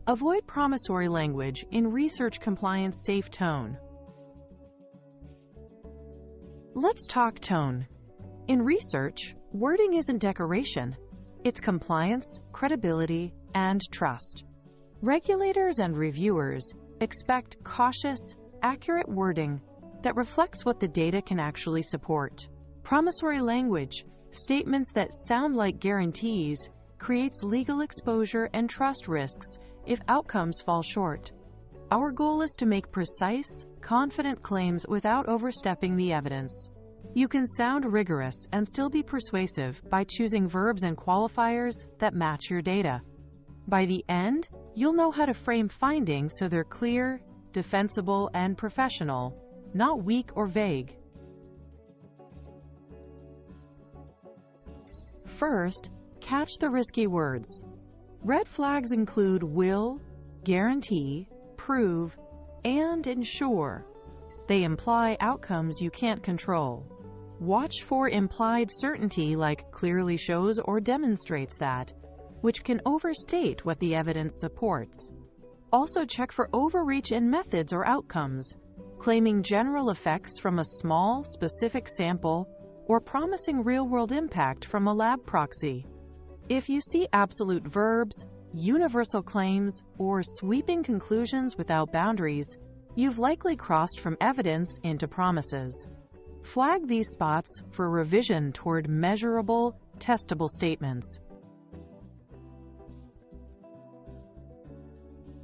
Avoid promissory language in research compliance safe tone. Let's talk tone. In research, wording isn't decoration. It's compliance, credibility, and trust. Regulators and reviewers expect cautious, accurate wording that reflects what the data can actually support. Promissory language, statements that sound like guarantees, creates legal exposure and trust risks if outcomes fall short. Our goal is to make precise, confident claims without overstepping the evidence. You can sound rigorous and still be persuasive by choosing verbs and qualifiers that match your data. By the end, you'll know how to frame findings so they're clear, defensible, and professional, not weak or vague. First, catch the risky words. Red flags include will, guarantee, prove, and ensure. They imply outcomes you can't control. Watch for implied certainty like clearly shows or demonstrates that, which can overstate what the evidence supports. Also check for overreach in methods or outcomes, claiming general effects from a small, specific sample or promising real-world impact from a lab proxy. If you see absolute verbs, universal claims, or sweeping conclusions without boundaries, you've likely crossed from evidence into promises. Flag these spots for revision toward measurable, testable statements.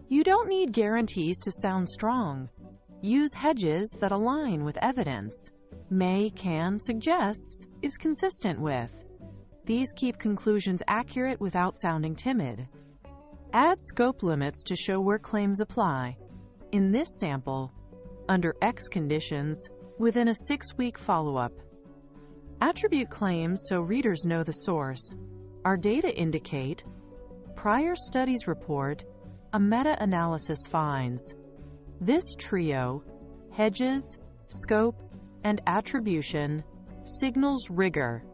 You don't need guarantees to sound strong. Use hedges that align with evidence. May, can, suggests is consistent with. These keep conclusions accurate without sounding timid. Add scope limits to show where claims apply. In this sample, under X conditions, within a 6-week follow-up. Attribute claims so readers know the source. Our data indicate, prior studies report, a meta-analysis finds. This trio, hedges, scope, and attribution, signals rigor.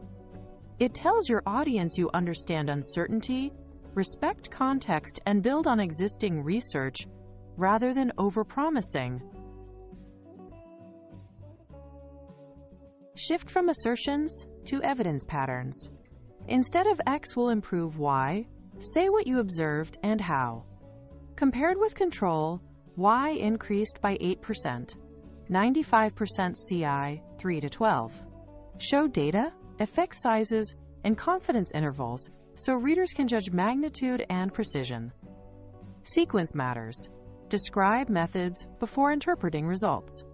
It tells your audience you understand uncertainty, respect context, and build on existing research rather than overpromising. Shift from assertions to evidence patterns. Instead of X will improve Y, say what you observed and how. Compared with control, Y increased by 8%, 95% CI 3 to 12. Show data, effect sizes, and confidence intervals so readers can judge magnitude and precision. Sequence matters. Describe methods before interpreting results.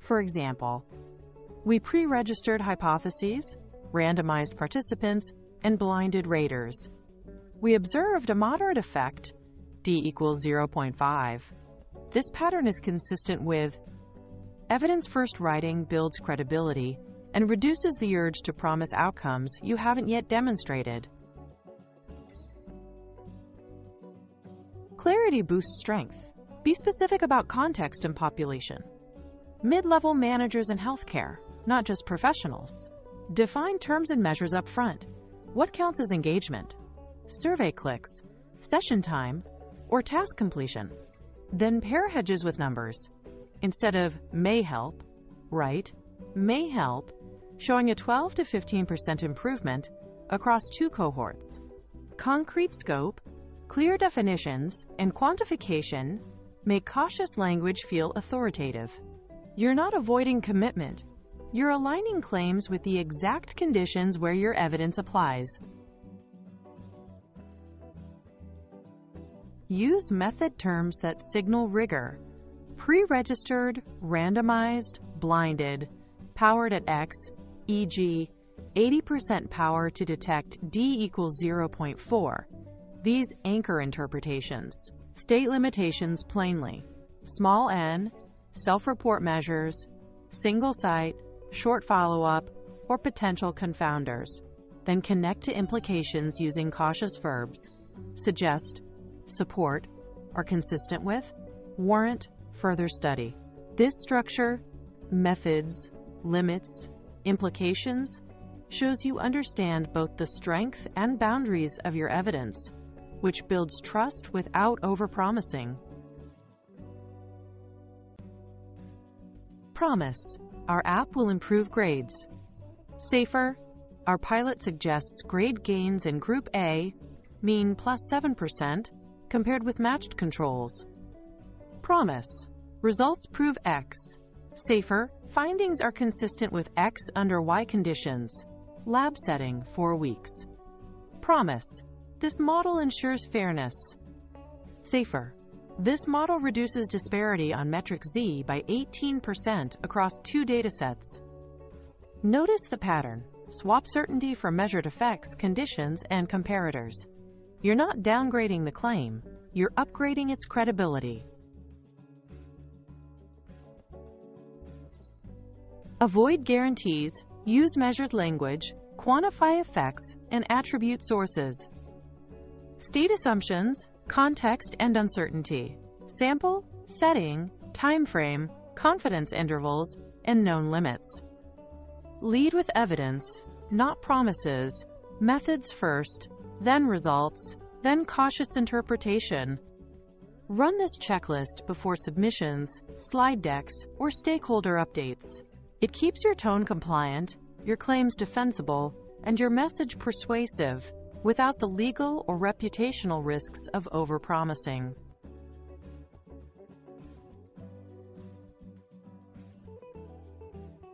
For example, we pre-registered hypotheses, randomized participants, and blinded raters. We observed a moderate effect, D equals 0.5. This pattern is consistent with evidence-first writing builds credibility and reduces the urge to promise outcomes you haven't yet demonstrated. Clarity boosts strength. Be specific about context and population. Mid-level managers in healthcare, not just professionals. Define terms and measures up front. What counts as engagement? Survey clicks, session time, or task completion? Then pair hedges with numbers. Instead of may help, write may help, showing a 12 to 15% improvement across 2 cohorts. Concrete scope, clear definitions, and quantification make cautious language feel authoritative. You're not avoiding commitment. You're aligning claims with the exact conditions where your evidence applies. Use method terms that signal rigor. Pre-registered, randomized, blinded, powered at X, e.g., 80% power to detect D equals 0.4. These anchor interpretations. State limitations plainly. Small n, self-report measures, single site, short follow-up, or potential confounders. Then connect to implications using cautious verbs. Suggest, support, are consistent with, warrant further study. This structure, methods, limits, implications, shows you understand both the strength and boundaries of your evidence. which builds trust without overpromising. Promise. Our app will improve grades. Safer. Our pilot suggests grade gains in Group A, mean plus 7%, compared with matched controls. Promise. Results prove X. Safer. Findings are consistent with X under Y conditions. Lab setting 4 weeks. Promise. This model ensures fairness. Safer. This model reduces disparity on metric Z by 18% across 2 datasets. Notice the pattern. Swap certainty for measured effects, conditions, and comparators. You're not downgrading the claim, you're upgrading its credibility. Avoid guarantees, use measured language, quantify effects, and attribute sources. State assumptions, context and uncertainty, sample, setting, time frame, confidence intervals, and known limits. Lead with evidence, not promises, methods first, then results, then cautious interpretation. Run this checklist before submissions, slide decks, or stakeholder updates. It keeps your tone compliant, your claims defensible, and your message persuasive, without the legal or reputational risks of overpromising.